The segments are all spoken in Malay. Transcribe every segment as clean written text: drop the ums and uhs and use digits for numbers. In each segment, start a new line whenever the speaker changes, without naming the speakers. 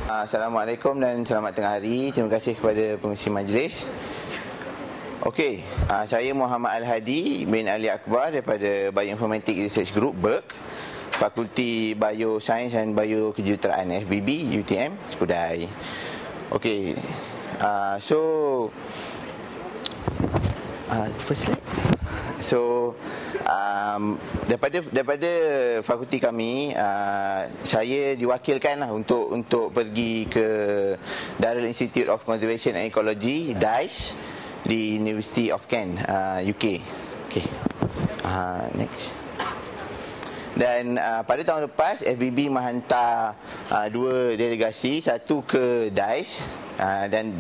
Assalamualaikum dan selamat tengah hari. Terima kasih kepada pengurusi majlis. Okey, saya Muhammad Al-Hadi bin Ali Akbar daripada Bioinformatics Research Group BERG, Fakulti Biosains dan Biokejuruteraan FBB UTM Skudai. Okey, first slide. Daripada fakulti kami, saya diwakilkan untuk pergi ke Darul Institute of Conservation and Ecology (DICE) di University of Kent, UK. Okay. Next. Dan pada tahun lepas FBB menghantar dua delegasi, satu ke DICE, dan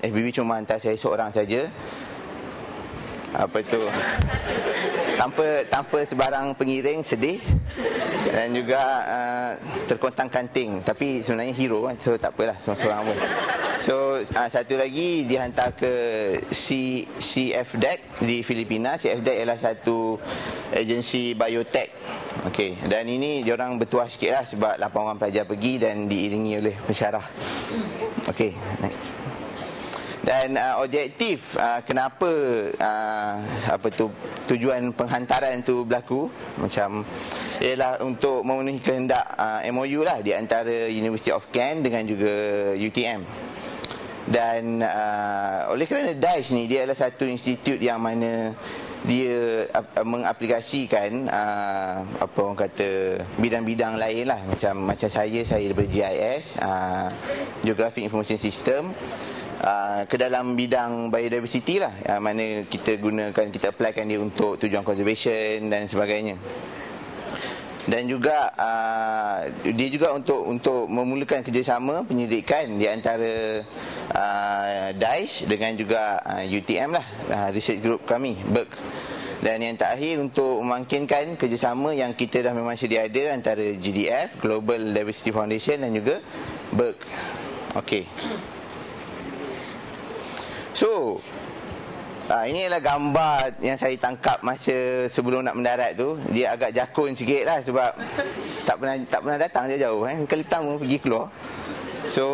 FBB cuma hantar saya seorang saja. Tanpa sebarang pengiring, sedih dan juga terkontang-kanting. Tapi sebenarnya hero kan, so tak apalah, seorang-seorang pun. So satu lagi dihantar ke CFDAC di Filipina. CFDAC ialah satu agensi biotech. Okey, dan ini diorang bertuah sikit lah sebab 8 orang pelajar pergi dan diiringi oleh pensyarah. Okey, next. Dan objektif kenapa tujuan penghantaran tu berlaku macam ialah untuk memenuhi kehendak MOU lah di antara University of Kent dengan juga UTM. Dan oleh kerana DICE ni dia adalah satu institut yang mana dia mengaplikasikan bidang-bidang lain lah, macam saya daripada GIS, Geographic Information System, ke dalam bidang biodiversity lah, mana kita applykan dia untuk tujuan conservation dan sebagainya. Dan juga dia juga untuk memulakan kerjasama penyelidikan di antara DICE dengan juga UTM lah, research group kami BERG. Dan yang terakhir untuk memangkinkan kerjasama yang kita dah memang sedia ada antara GDF, Global Diversity Foundation, dan juga BERG. Okey. So, ini adalah gambar yang saya tangkap masa sebelum nak mendarat tu. Dia agak jakun sikit lah sebab tak pernah datang jauh-jauh kali pertama pergi keluar. So,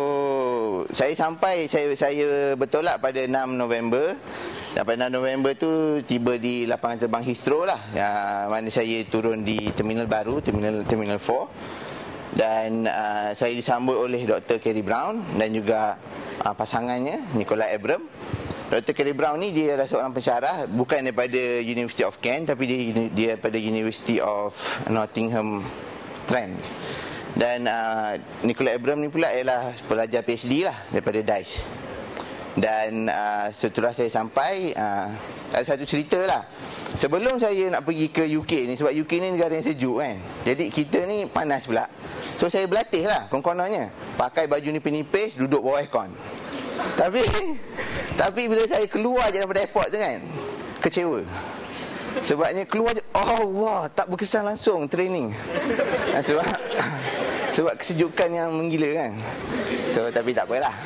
saya bertolak pada 6 November. Dan pada 6 November tu tiba di lapangan terbang Heathrow lah, mana saya turun di terminal baru, Terminal 4. Dan saya disambut oleh Dr. Kerry Brown dan juga pasangannya Nicola Abram. Dr. Kerry Brown ni dia adalah seorang pensyarah, bukan daripada University of Kent, tapi dia daripada University of Nottingham Trent. Dan Nicola Abram ni pula ialah pelajar PhD lah daripada DICE. Dan setelah saya sampai, ada satu cerita lah. Sebelum saya nak pergi ke UK ni, sebab UK ni negara yang sejuk kan, jadi kita ni panas pula. So saya berlatih lah kononnya, pakai baju nipis-nipis, duduk bawah aircon. Tapi bila saya keluar je daripada airport tu kan, kecewa. Sebabnya keluar je, Allah, tak berkesan langsung training. Sebab kesejukan yang menggila kan. So tapi tak apalah.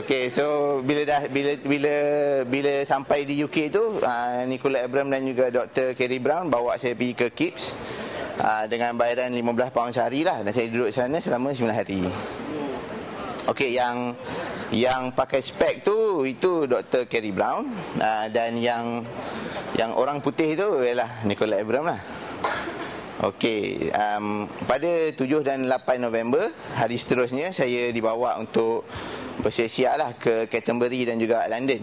Okey, so bila sampai di UK tu, Nicola Abram dan juga Dr. Kerry Brown bawa saya pergi ke KIPS dengan bayaran 15 pound sehari lah, dan saya duduk sana selama 9 hari. Okey, yang pakai spek tu itu Dr. Kerry Brown, dan yang orang putih tu ialah Nicola Abram lah. Okey, pada 7 dan 8 November, hari seterusnya saya dibawa untuk bersiap-siap lah ke Canterbury dan juga London.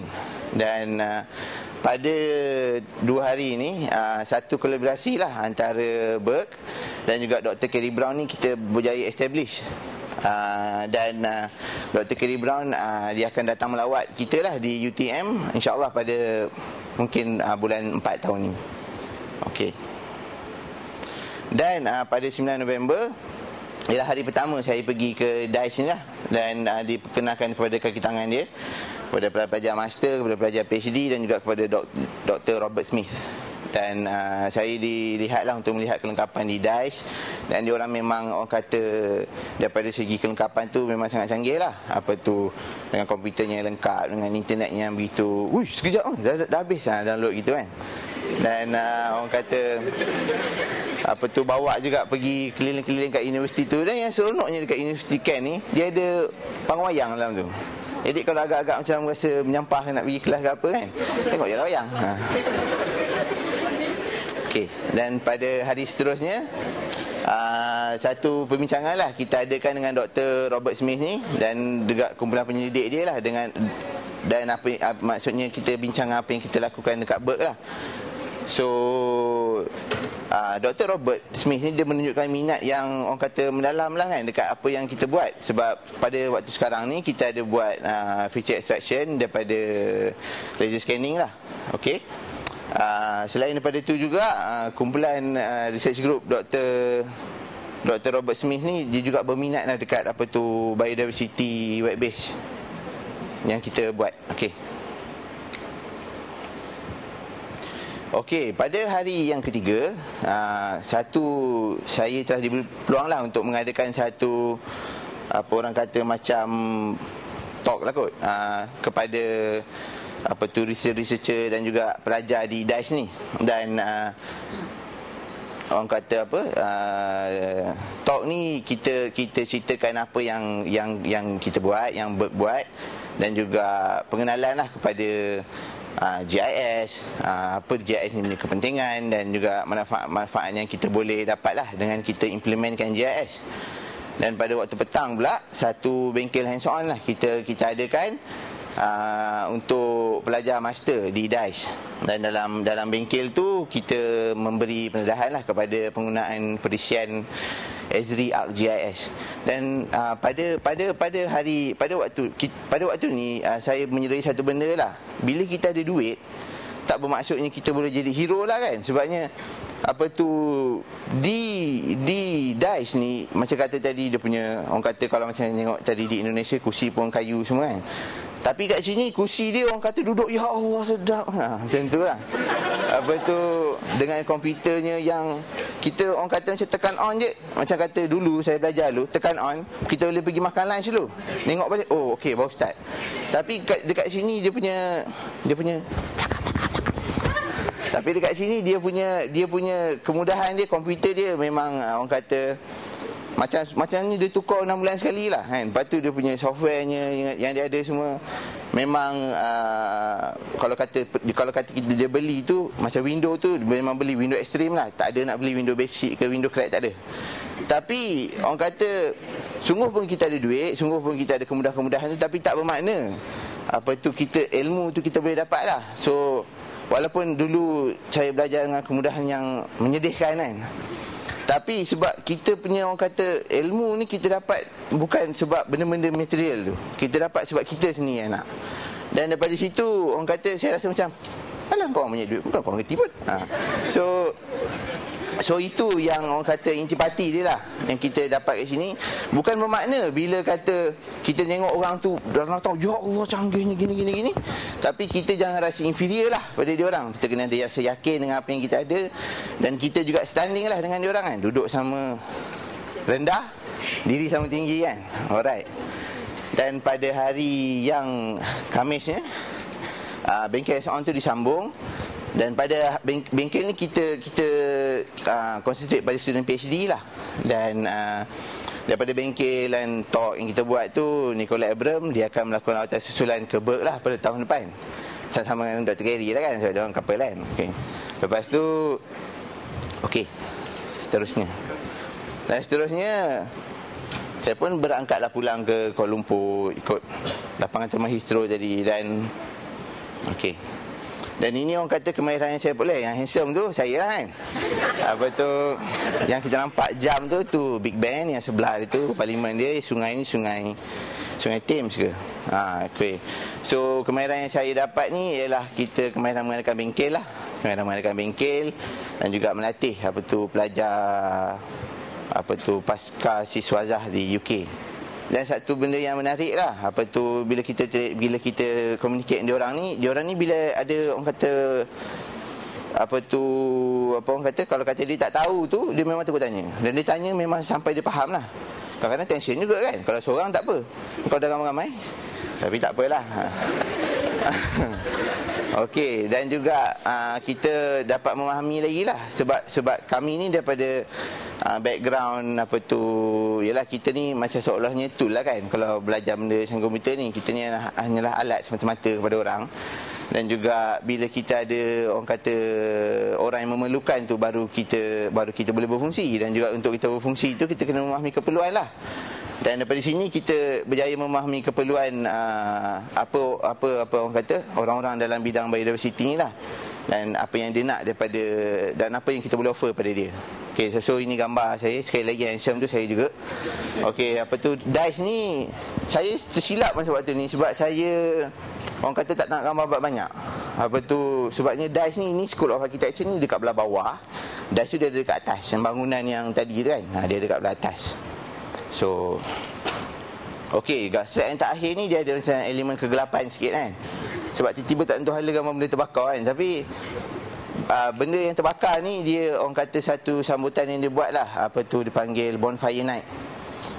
Dan pada 2 hari ni, satu kolaborasi lah antara BERG dan juga Dr. Kerry Brown ni kita berjaya establish. Dan Dr. Kerry Brown dia akan datang melawat kita lah di UTM, insyaAllah pada mungkin bulan 4 tahun ni. Okey. Dan pada 9 November ialah hari pertama saya pergi ke DICE ni lah, dan diperkenalkan kepada kaki tangan dia, kepada pelajar master, kepada pelajar PhD dan juga kepada Dr. Robert Smith. Dan saya dilihatlah untuk melihat kelengkapan di DICE. Dan diorang memang orang kata daripada segi kelengkapan tu memang sangat canggih lah. Apa tu, dengan komputernya yang lengkap, dengan internetnya yang begitu, sekejap dah habis download gitu kan. Dan orang kata apa tu, bawa juga pergi keliling-keliling kat universiti tu. Dan yang seronoknya dekat Universiti Kent ni, dia ada pangwayang dalam tu. Jadi kalau agak-agak macam rasa menyampah nak pergi kelas ke apa kan, tengok je lah wayang. Okey, dan pada hari seterusnya satu perbincangan lah kita adakan dengan Dr. Robert Smith ni dan juga kumpulan penyelidik dia lah, dengan dan maksudnya kita bincang apa yang kita lakukan dekat Berk lah. So Dr. Robert Smith ni dia menunjukkan minat yang orang kata mendalam lah kan dekat apa yang kita buat. Sebab pada waktu sekarang ni kita ada buat feature extraction daripada laser scanning lah. Okey. Selain daripada itu juga kumpulan research group Dr. Robert Smith ni dia juga berminat lah dekat apa tu biodiversity web base yang kita buat. Okey, pada hari yang ketiga, saya telah diberi peluang lah untuk mengadakan satu apa orang kata macam talk lah kot kepada apa tu researcher dan juga pelajar di DICE ni. Dan orang kata apa, talk ni kita ceritakan apa yang kita buat, yang buat, dan juga pengenalan lah kepada GIS, apa GIS ni punya kepentingan dan juga manfaat yang kita boleh dapat lah dengan kita implementkan GIS. Dan pada waktu petang pula, satu bengkel hands on lah kita adakan untuk pelajar master di DICE. Dan dalam bengkel tu kita memberi pendedahan lah kepada penggunaan perisian Esri ArcGIS. Dan pada waktu ni saya menyerai satu benda lah. Bila kita ada duit, tak bermaksudnya kita boleh jadi hero lah kan. Sebabnya apa tu di DICE ni, macam kata tadi dia punya, orang kata kalau macam tengok tadi di Indonesia kursi pun kayu semua kan. Tapi kat sini kursi dia orang kata duduk, ya Allah sedap. Macam tu lah. Apa tu, dengan komputernya yang kita orang kata macam tekan on je. Macam kata dulu saya belajar dulu, tekan on, kita boleh pergi makan lunch dulu. Tengok balik, oh okey baru start. Tapi dekat sini dia punya tapi dekat sini dia punya kemudahan dia, komputer dia memang orang kata macam ni dia tukar 6 bulan sekali lah kan. Lepas tu dia punya softwarenya yang dia ada semua memang kalau kata kita dia beli tu macam window tu memang beli window extreme lah, tak ada nak beli window basic ke window crack, tak ada. Tapi orang kata sungguh pun kita ada duit, sungguh pun kita ada kemudahan-kemudahan tu, tapi tak bermakna apa tu kita ilmu tu kita boleh dapat lah. So walaupun dulu saya belajar dengan kemudahan yang menyedihkan kan, tapi sebab kita punya orang kata ilmu ni kita dapat bukan sebab benda-benda material tu, kita dapat sebab kita sendiri yang nak. Dan daripada situ orang kata saya rasa macam alah korang punya duit, bukan korang reti pun. So itu yang orang kata intipati dia lah yang kita dapat kat sini. Bukan bermakna bila kata kita tengok orang tu orang tahu ya Allah canggihnya gini. Tapi kita jangan rasa inferior lah pada dia orang. Kita kena rasa yakin dengan apa yang kita ada, dan kita juga standing lah dengan dia orang kan. Duduk sama rendah, diri sama tinggi kan. Alright. Dan pada hari yang Khamisnya bengkel on tu disambung. Dan pada bengkel ni kita concentrate pada student PhD lah. Dan daripada bengkel dan talk yang kita buat tu, Nicola Abram dia akan melakukan lawatan susulan ke Berk lah pada tahun depan, sama-sama dengan Dr. Gary lah kan, sebab dia orang couple kan. Lepas tu seterusnya saya pun berangkatlah pulang ke Kuala Lumpur, ikut lapangan terbang Heathrow tadi. Dan dan ini orang kata kemahiran yang saya boleh. Yang handsome tu saya lah kan. Apa tu, yang kita nampak jam tu Big Ben, yang sebelah itu parlimen dia. Sungai ni sungai Thames ke. So kemahiran yang saya dapat ni ialah kita kemahiran mengadakan bengkel lah. Kemahiran mengadakan bengkel dan juga melatih pelajar pasca siswazah di UK. Dan satu benda yang menarik lah, bila kita communicate dengan diorang ni bila ada orang kata apa tu, apa orang kata, kalau kata dia tak tahu tu, dia memang takut tanya. Dan dia tanya memang sampai dia faham lah. Kadang-kadang tension juga kan. Kalau seorang tak apa, kalau dah ramai-ramai, tapi tak apalah. Okey, dan juga kita dapat memahami lagi lah, sebab kami ni daripada background apa tu, yalah kita ni macam seolah-olahnya tool lah kan. Kalau belajar benda macam komputer ni, kita ni hanyalah alat semata-mata kepada orang. Dan juga bila kita ada orang kata orang yang memerlukan tu, baru kita boleh berfungsi. Dan juga untuk kita berfungsi tu, kita kena memahami keperluan lah. Dan daripada sini kita berjaya memahami keperluan apa orang kata orang-orang dalam bidang biodiversity ni lah, dan apa yang dia nak daripada, dan apa yang kita boleh offer pada dia. Okey, so ini gambar saya. Sekali lagi handsome tu saya juga. Okey, apa tu, dice ni saya tersilap masa waktu ni, sebab saya orang kata tak nak gambar banyak. Apa tu, sebabnya dice ni School of Architecture ni dekat belah bawah, dice tu dia ada dekat atas. Yang bangunan yang tadi tu kan, dia dekat belah atas. So okey, slide yang terakhir ni dia ada macam elemen kegelapan sikit kan. Sebab tiba-tiba tak tentu hala gambar benda terbakar kan. Tapi benda yang terbakar ni, dia orang kata satu sambutan yang dia buat lah. Apa tu, dipanggil Bonfire Night,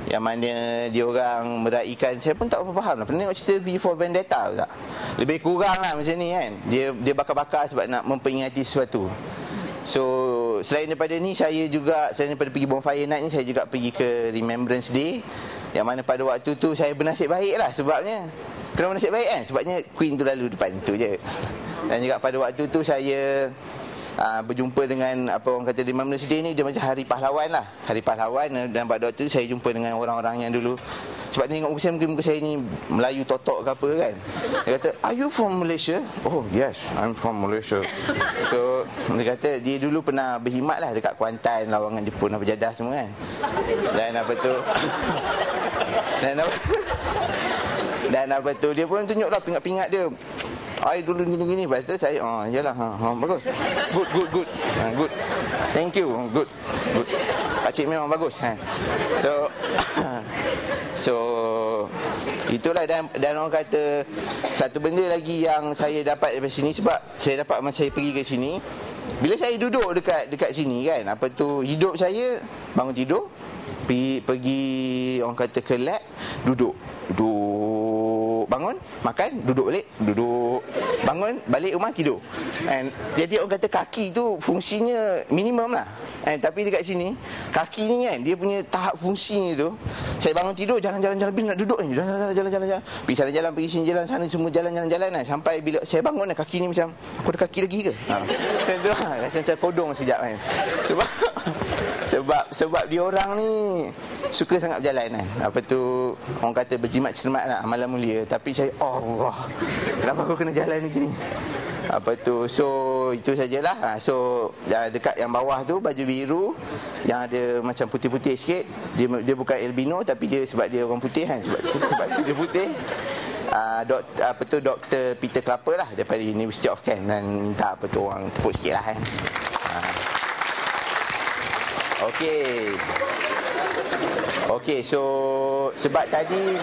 yang mana dia orang meraihkan, saya pun tak faham lah. Pernah tengok cerita V for Vendetta tak? Lebih kurang lah macam ni kan. Dia bakar-bakar sebab nak memperingati sesuatu. So selain daripada ni, selain daripada pergi Bonfire Night ni, saya juga pergi ke Remembrance Day, yang mana pada waktu tu saya bernasib baik lah. Sebabnya, kenapa bernasib baik kan? Sebabnya Queen tu lalu depan tu je. Dan juga pada waktu tu saya berjumpa dengan apa orang kata Remembrance Day ni, dia macam hari pahlawan lah. Hari pahlawan. Dan pada waktu tu saya jumpa dengan orang-orang yang dulu, sebab dia tengok muka saya, mungkin muka saya ni Melayu totok ke apa kan. Dia kata, "Are you from Malaysia?" "Oh yes, I'm from Malaysia." So dia kata dia dulu pernah berkhidmat lah dekat Kuantan, lawangan Jepun apa Jadah semua kan. Dan apa tu dan apa tu, dia pun tunjuk lah pingat-pingat dia. "I dulu gini-gini." Lepas tu saya, yalah, bagus. Good. Good. Thank you. Good. Pakcik memang bagus kan. So itulah. Dan orang kata satu benda lagi yang saya dapat dari sini, sebab saya dapat masa saya pergi ke sini, bila saya duduk dekat sini kan, apa tu, hidup saya bangun tidur, pergi orang kata ke lab, duduk, bangun, makan, duduk balik, bangun, balik rumah, tidur. And jadi orang kata kaki tu fungsinya minimum lah. Tapi dekat sini, kaki ni kan, dia punya tahap fungsinya tu, saya bangun tidur, jalan-jalan, bila nak duduk ni, jalan-jalan, pergi sana jalan, pergi sini jalan, sana semua jalan-jalan kan. Sampai bila saya bangun, kaki ni macam, aku ada kaki lagi ke? Macam tu lah, rasa macam kodong sekejap kan. Sebab dia orang ni suka sangat berjalan kan. Apa tu, orang kata berjimat cermat lah, amalan mulia. Tapi saya, Allah, kenapa aku kena jalan ni gini? Apa tu, so itu sajalah. So dekat yang bawah tu, baju biru yang ada macam putih-putih sikit, dia bukan albino, tapi dia sebab dia orang putih kan, sebab dia putih. Dr. Peter Clapper lah, daripada University of Kent. Dan minta apa tu, orang tepuk sikit lah kan. Okey, so sebab tadi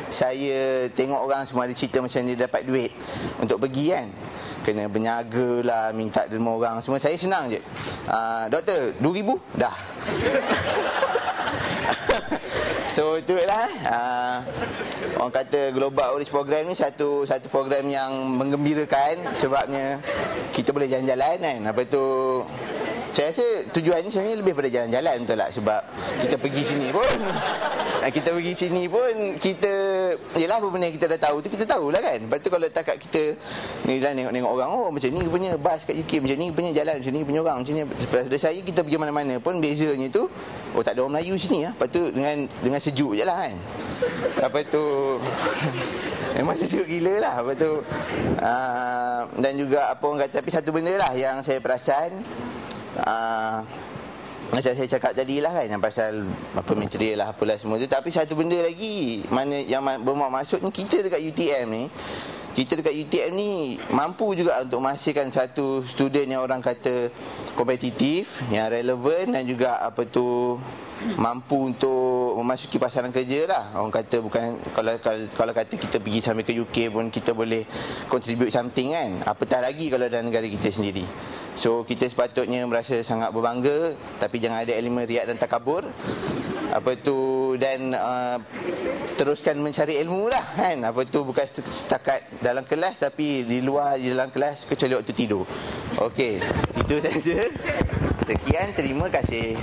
saya tengok orang semua ada cerita macam dia dapat duit untuk pergi kan. Kena berniaga lah, minta derma orang semua. Saya senang je. Doktor, 2,000 dah. So itulah orang kata Global Outreach Program ni satu program yang menggembirakan, sebabnya kita boleh jalan-jalan kan. Apa tu, saya rasa tujuan ni sebenarnya lebih pada jalan-jalan, betul tak? Sebab kita pergi sini pun kita yelah, apa benda yang kita dah tahu tu kita tahulah kan. Lepas tu kalau takat kita ni dah tengok orang, macam ni punya bas kat UK, macam ni punya jalan, macam ni punya orang, macam ni. Pada saya, kita pergi mana-mana pun bezanya tu, tak ada orang Melayu sini lah. Lepas tu dengan sejuk je lah kan. Apa tu memang sejuk gila lah. Apa tu dan juga apa orang kata, tapi satu benda lah yang saya perasan, macam saya cakap tadi lah kan, yang pasal apa material lah, apalah semua tu. Tapi satu benda lagi, mana yang bermaksud ni, kita dekat UTM ni mampu juga untuk menghasilkan satu student yang orang kata kompetitif, yang relevan, dan juga apa tu mampu untuk memasuki pasaran kerja lah. Orang kata bukan, kalau kata kita pergi sampai ke UK pun kita boleh contribute something kan, apatah lagi kalau dalam negara kita sendiri. So kita sepatutnya merasa sangat berbangga, tapi jangan ada elemen riak dan takabur. Dan teruskan mencari ilmu lah kan. Bukan setakat dalam kelas, tapi di dalam kelas kecuali waktu tidur. Okey, itu saja. Sekian, terima kasih.